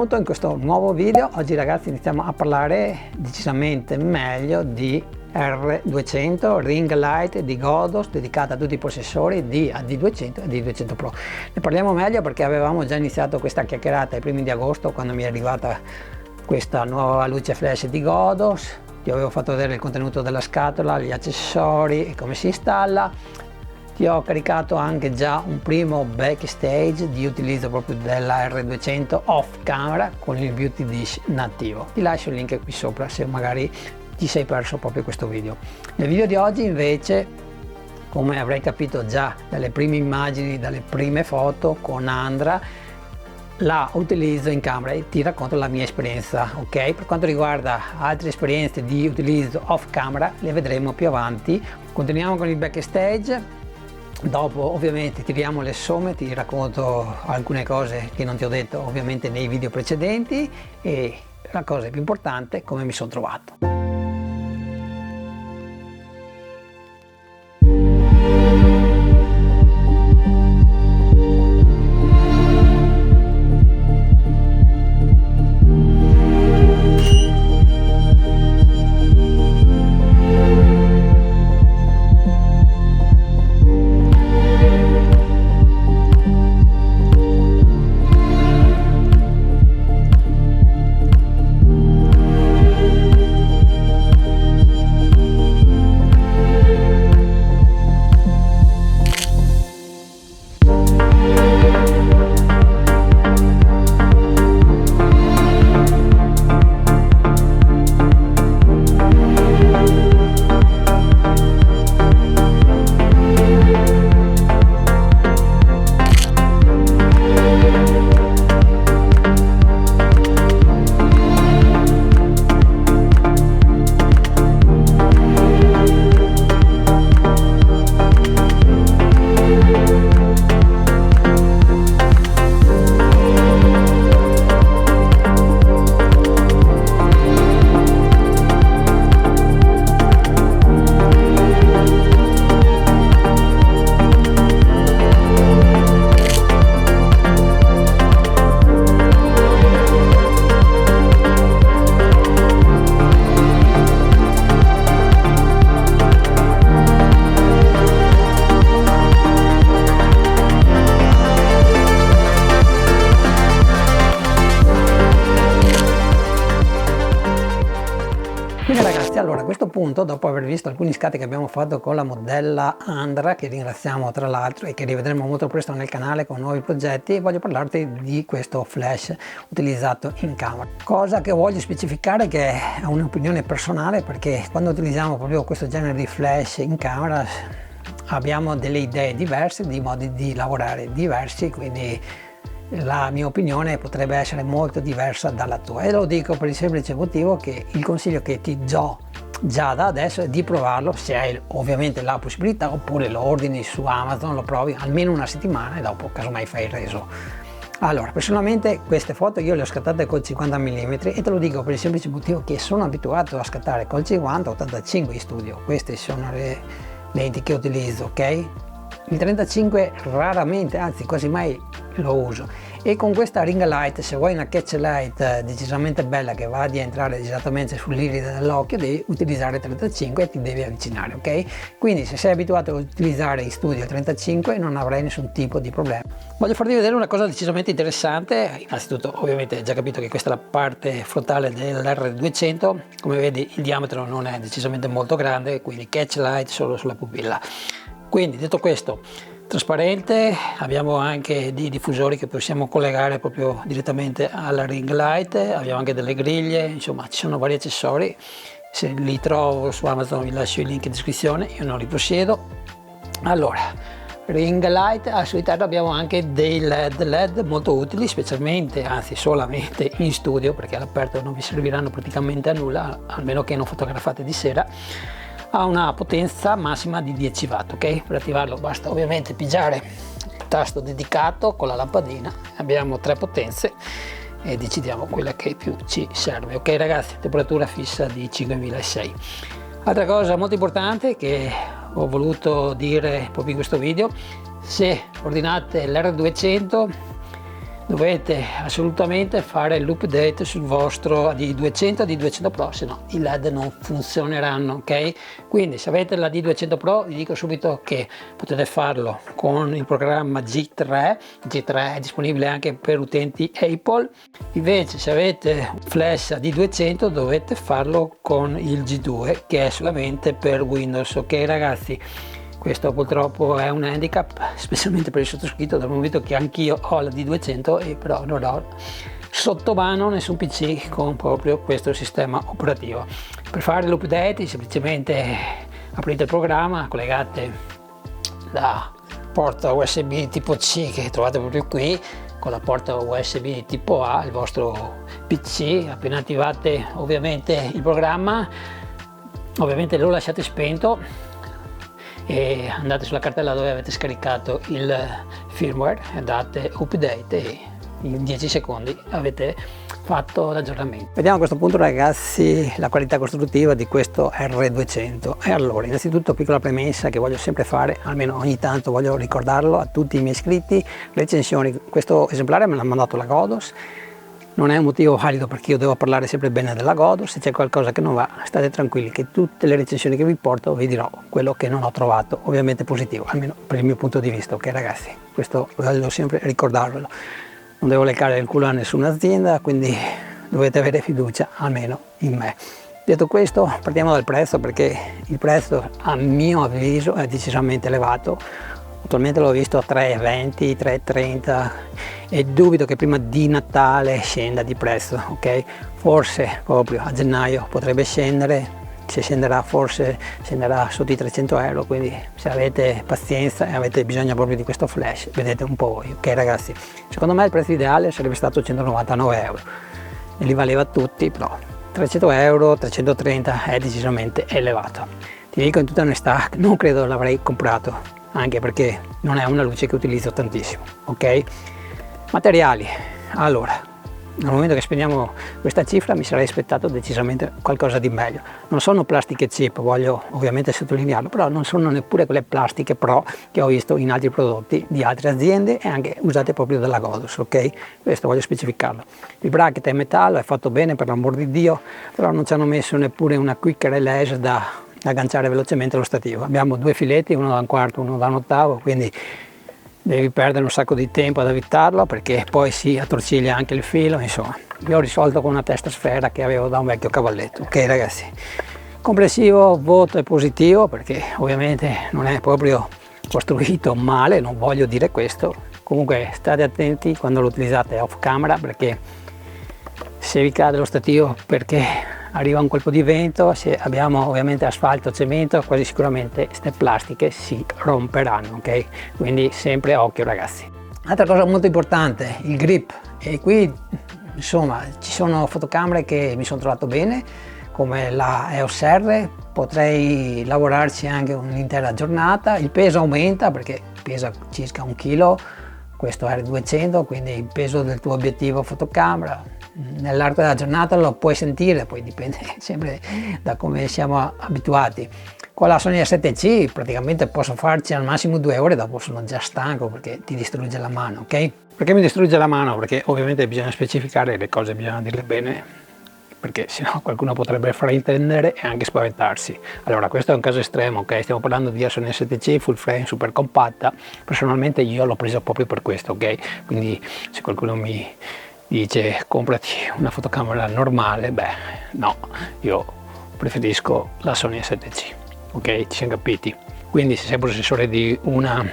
benvenuto in questo nuovo video. Oggi ragazzi iniziamo a parlare decisamente meglio di R200 Ring Light di Godos, dedicata a tutti i possessori di AD200 e D200 Pro. Ne parliamo meglio perché avevamo già iniziato questa chiacchierata ai primi di agosto, quando mi è arrivata questa nuova luce flash di Godos. Ti avevo fatto vedere il contenuto della scatola, gli accessori e come si installa. Ti ho caricato anche già un primo backstage di utilizzo proprio della R200 off camera con il Beauty Dish nativo. Ti lascio il link qui sopra se magari ti sei perso proprio questo video. Nel video di oggi invece, come avrai capito già dalle prime immagini, dalle prime foto con Andra, la utilizzo in camera e ti racconto la mia esperienza, ok? Per quanto riguarda altre esperienze di utilizzo off camera le vedremo più avanti. Continuiamo con il backstage. Dopo ovviamente tiriamo le somme, ti racconto alcune cose che non ti ho detto ovviamente nei video precedenti e la cosa più importante, come mi sono trovato. Allora, a questo punto, dopo aver visto alcuni scatti che abbiamo fatto con la modella Andra, che ringraziamo tra l'altro e che rivedremo molto presto nel canale con nuovi progetti, voglio parlarti di questo flash utilizzato in camera. Cosa che voglio specificare, che è un'opinione personale, perché quando utilizziamo proprio questo genere di flash in camera abbiamo delle idee diverse, di modi di lavorare diversi, quindi la mia opinione potrebbe essere molto diversa dalla tua, e lo dico per il semplice motivo che il consiglio che ti do già da adesso è di provarlo, se hai ovviamente la possibilità, oppure lo ordini su Amazon, lo provi almeno una settimana e dopo casomai fai il reso. Allora, personalmente queste foto io le ho scattate col 50 mm e te lo dico per il semplice motivo che sono abituato a scattare col 50-85 in studio. Queste sono le lenti che utilizzo, ok? Il 35 raramente, anzi quasi mai lo uso, e con questa ring light, se vuoi una catch light decisamente bella che va a entrare esattamente sull'iride dell'occhio, devi utilizzare 35 e ti devi avvicinare, ok? Quindi se sei abituato a utilizzare in studio 35 non avrai nessun tipo di problema. Voglio farti vedere una cosa decisamente interessante. Innanzitutto ovviamente hai già capito che questa è la parte frontale dell'R200, come vedi il diametro non è decisamente molto grande, quindi catch light solo sulla pupilla. Quindi detto questo, trasparente, abbiamo anche dei diffusori che possiamo collegare proprio direttamente alla ring light, abbiamo anche delle griglie, insomma ci sono vari accessori. Se li trovo su Amazon vi lascio il link in descrizione, io non li possiedo. Allora, ring light, al suo interno abbiamo anche dei LED molto utili, specialmente, anzi solamente in studio, perché all'aperto non vi serviranno praticamente a nulla, almeno che non fotografate di sera. Ha una potenza massima di 10 watt, ok? Per attivarlo basta ovviamente pigiare il tasto dedicato con la lampadina. Abbiamo 3 potenze e decidiamo quella che più ci serve, ok ragazzi? Temperatura fissa di 5006. Altra cosa molto importante che ho voluto dire proprio in questo video: se ordinate l'R200 dovete assolutamente fare l'update sul vostro D200 e D200 Pro, se no i LED non funzioneranno, ok? Quindi se avete la D200 Pro vi dico subito che potete farlo con il programma G3. G3 è disponibile anche per utenti Apple. Invece se avete flash a D200 dovete farlo con il G2, che è solamente per Windows, ok ragazzi? Questo purtroppo è un handicap, specialmente per il sottoscritto, dal momento che anch'io ho la D200 e però non ho sotto mano nessun PC con proprio questo sistema operativo. Per fare l'update semplicemente aprite il programma, collegate la porta USB tipo C che trovate proprio qui con la porta USB tipo A al vostro PC. Appena attivate ovviamente il programma, ovviamente lo lasciate spento e andate sulla cartella dove avete scaricato il firmware, date update e in 10 secondi avete fatto l'aggiornamento. Vediamo a questo punto ragazzi la qualità costruttiva di questo R200. E allora, innanzitutto piccola premessa che voglio sempre fare, almeno ogni tanto voglio ricordarlo a tutti i miei iscritti: recensioni. Questo esemplare me l'ha mandato la Godos. Non è un motivo valido perché io devo parlare sempre bene della Godos. Se c'è qualcosa che non va, state tranquilli che tutte le recensioni che vi porto vi dirò quello che non ho trovato ovviamente positivo, almeno per il mio punto di vista, ok ragazzi? Questo voglio sempre ricordarvelo. Non devo leccare il culo a nessuna azienda, quindi dovete avere fiducia almeno in me. Detto questo, partiamo dal prezzo, perché il prezzo a mio avviso è decisamente elevato. Attualmente l'ho visto a 3,20, 3,30 e dubito che prima di Natale scenda di prezzo, ok? Forse proprio a gennaio potrebbe scendere, se scenderà forse scenderà sotto i 300 euro, quindi se avete pazienza e avete bisogno proprio di questo flash, vedete un po' voi, ok ragazzi? Secondo me il prezzo ideale sarebbe stato 199 euro e li valeva tutti, però 300 euro, 330 è decisamente elevato. Ti dico in tutta onestà, non credo l'avrei comprato, anche perché non è una luce che utilizzo tantissimo, ok? Materiali, allora, nel momento che spendiamo questa cifra mi sarei aspettato decisamente qualcosa di meglio. Non sono plastiche cheap, voglio ovviamente sottolinearlo, però non sono neppure quelle plastiche pro che ho visto in altri prodotti di altre aziende e anche usate proprio dalla Godos, ok? Questo voglio specificarlo. Il bracket è in metallo, è fatto bene per l'amor di Dio, però non ci hanno messo neppure una quick release da agganciare velocemente lo stativo. Abbiamo due filetti, uno da un quarto, uno da un ottavo, quindi devi perdere un sacco di tempo ad avvitarlo perché poi si attorciglia anche il filo. Insomma, io ho risolto con una testa sfera che avevo da un vecchio cavalletto, ok ragazzi? Complessivo voto è positivo perché ovviamente non è proprio costruito male, non voglio dire questo. Comunque state attenti quando lo utilizzate off camera, perché se vi cade lo stativo perché arriva un colpo di vento, se abbiamo ovviamente asfalto, cemento, quasi sicuramente queste plastiche si romperanno, ok? Quindi sempre occhio ragazzi. Altra cosa molto importante, il grip. E qui insomma ci sono fotocamere che mi sono trovato bene, come la EOS R, potrei lavorarci anche un'intera giornata. Il peso aumenta perché pesa circa 1 chilo, questo R200, quindi il peso del tuo obiettivo fotocamera nell'arco della giornata lo puoi sentire, poi dipende sempre da come siamo abituati. Con la Sony A7C praticamente posso farci al massimo 2 ore, dopo sono già stanco perché ti distrugge la mano, ok? Perché mi distrugge la mano? Perché ovviamente bisogna specificare le cose, bisogna dirle bene, perché sennò qualcuno potrebbe fraintendere e anche spaventarsi. Allora, questo è un caso estremo, ok? Stiamo parlando di Sony A7C full frame super compatta. Personalmente io l'ho preso proprio per questo, ok? Quindi se qualcuno mi dice comprati una fotocamera normale, beh no, io preferisco la Sony A7C, ok? Ci siamo capiti. Quindi se sei possessore di una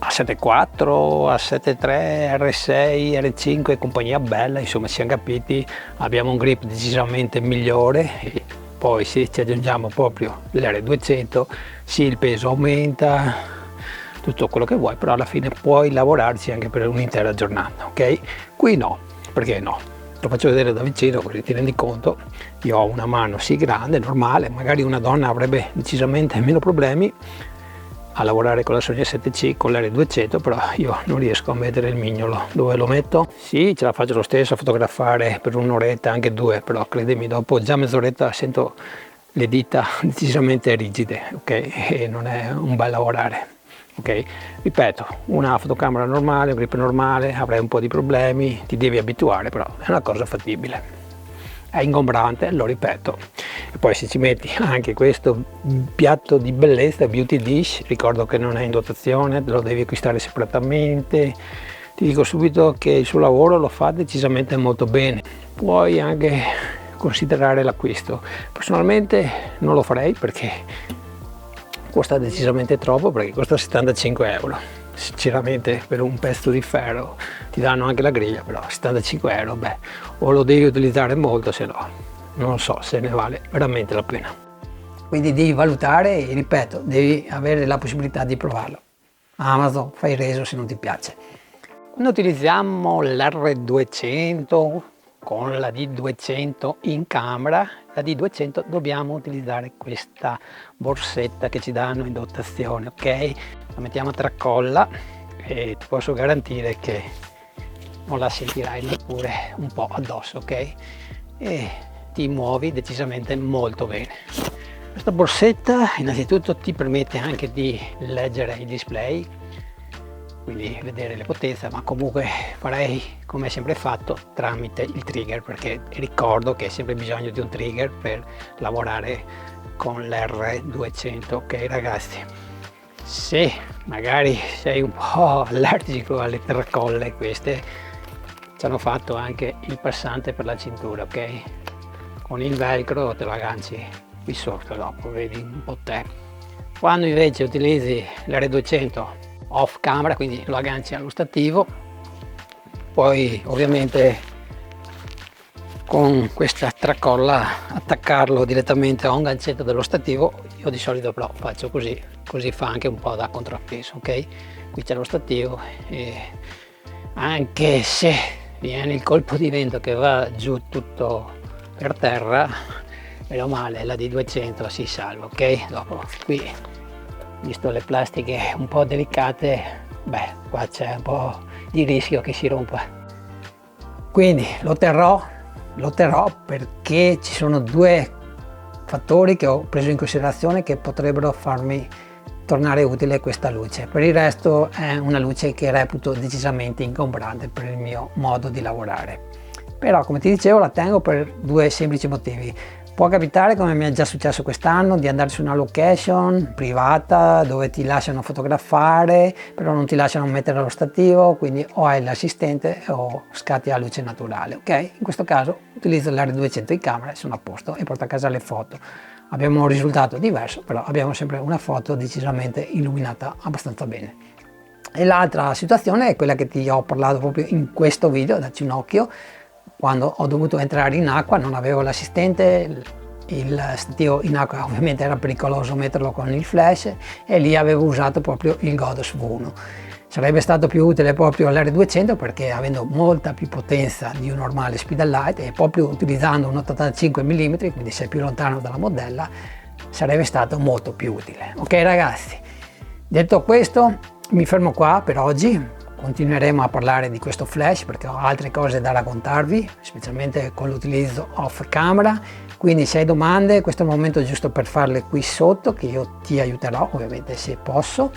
A7 IV, A7 III, R6, R5 e compagnia bella, insomma ci siamo capiti, abbiamo un grip decisamente migliore e poi se ci aggiungiamo proprio l'R200 sì, il peso aumenta, tutto quello che vuoi, però alla fine puoi lavorarci anche per un'intera giornata, ok? Qui no, perché no? Lo faccio vedere da vicino così ti rendi conto. Io ho una mano sì grande, normale, magari una donna avrebbe decisamente meno problemi a lavorare con la Sony A7C, con l'R200, però io non riesco a mettere il mignolo. Dove lo metto? Sì, ce la faccio lo stesso a fotografare per un'oretta, anche 2, però credimi, dopo già mezz'oretta sento le dita decisamente rigide, ok? E non è un bel lavorare. ok? Ripeto, una fotocamera normale, un grip normale, avrai un po' di problemi, ti devi abituare, però è una cosa fattibile. È ingombrante, lo ripeto. E poi se ci metti anche questo piatto di bellezza, beauty dish, ricordo che non è in dotazione, lo devi acquistare separatamente. Ti dico subito che il suo lavoro lo fa decisamente molto bene. Puoi anche considerare l'acquisto. Personalmente non lo farei perché costa decisamente troppo, perché costa 75 euro. Sinceramente per un pezzo di ferro ti danno anche la griglia, però 75 euro, beh, o lo devi utilizzare molto, se no non so se ne vale veramente la pena. Quindi devi valutare e, ripeto, devi avere la possibilità di provarlo. Amazon, fai reso se non ti piace. Quando utilizziamo l'R200 con la D200 in camera, la D200 dobbiamo utilizzare questa borsetta che ci danno in dotazione, ok? La mettiamo a tracolla e ti posso garantire che non la sentirai neppure un po' addosso, ok? E ti muovi decisamente molto bene. Questa borsetta innanzitutto ti permette anche di leggere il display, quindi vedere le potenze, ma comunque farei come sempre fatto tramite il trigger, perché ricordo che hai sempre bisogno di un trigger per lavorare con l'R200, ok ragazzi? Se magari sei un po' allergico alle tracolle, queste ci hanno fatto anche il passante per la cintura, ok? Con il velcro te lo agganci qui sotto, dopo vedi un po' te. Quando invece utilizzi l'R200 off camera, quindi lo agganci allo stativo, poi ovviamente con questa tracolla attaccarlo direttamente a un gancetto dello stativo. Io di solito però faccio così fa anche un po' da contrappeso, ok? Qui c'è lo stativo e anche se viene il colpo di vento che va giù tutto per terra, meno male la D200 si salva, ok? Dopo qui, visto le plastiche un po' delicate, beh, qua c'è un po' di rischio che si rompa. Quindi lo terrò perché ci sono due fattori che ho preso in considerazione che potrebbero farmi tornare utile questa luce. Per il resto è una luce che reputo decisamente ingombrante per il mio modo di lavorare. Però, come ti dicevo, la tengo per due semplici motivi. Può capitare, come mi è già successo quest'anno, di andare su una location privata dove ti lasciano fotografare, però non ti lasciano mettere lo stativo, quindi o hai l'assistente o scatti a luce naturale, ok? In questo caso utilizzo l'R200 in camera e sono a posto e porto a casa le foto. Abbiamo un risultato diverso, però abbiamo sempre una foto decisamente illuminata abbastanza bene. E l'altra situazione è quella che ti ho parlato proprio in questo video, dacci un occhio. Quando ho dovuto entrare in acqua non avevo l'assistente, il stativo in acqua ovviamente era pericoloso metterlo con il flash e lì avevo usato proprio il Godox V1. Sarebbe stato più utile proprio l'R200 perché avendo molta più potenza di un normale speed light e proprio utilizzando un 85 mm, quindi sei più lontano dalla modella, sarebbe stato molto più utile. Ok ragazzi, detto questo mi fermo qua per oggi. Continueremo a parlare di questo flash perché ho altre cose da raccontarvi, specialmente con l'utilizzo off camera. Quindi se hai domande, questo è il momento giusto per farle qui sotto, che io ti aiuterò ovviamente se posso.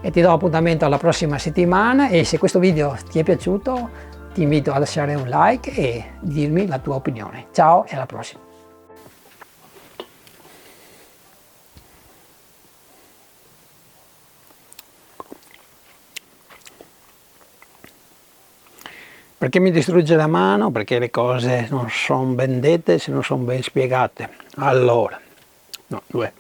E ti do appuntamento alla prossima settimana e se questo video ti è piaciuto ti invito a lasciare un like e dirmi la tua opinione. Ciao e alla prossima! Perché mi distrugge la mano? Perché le cose non sono ben dette se non sono ben spiegate. Allora, no, due.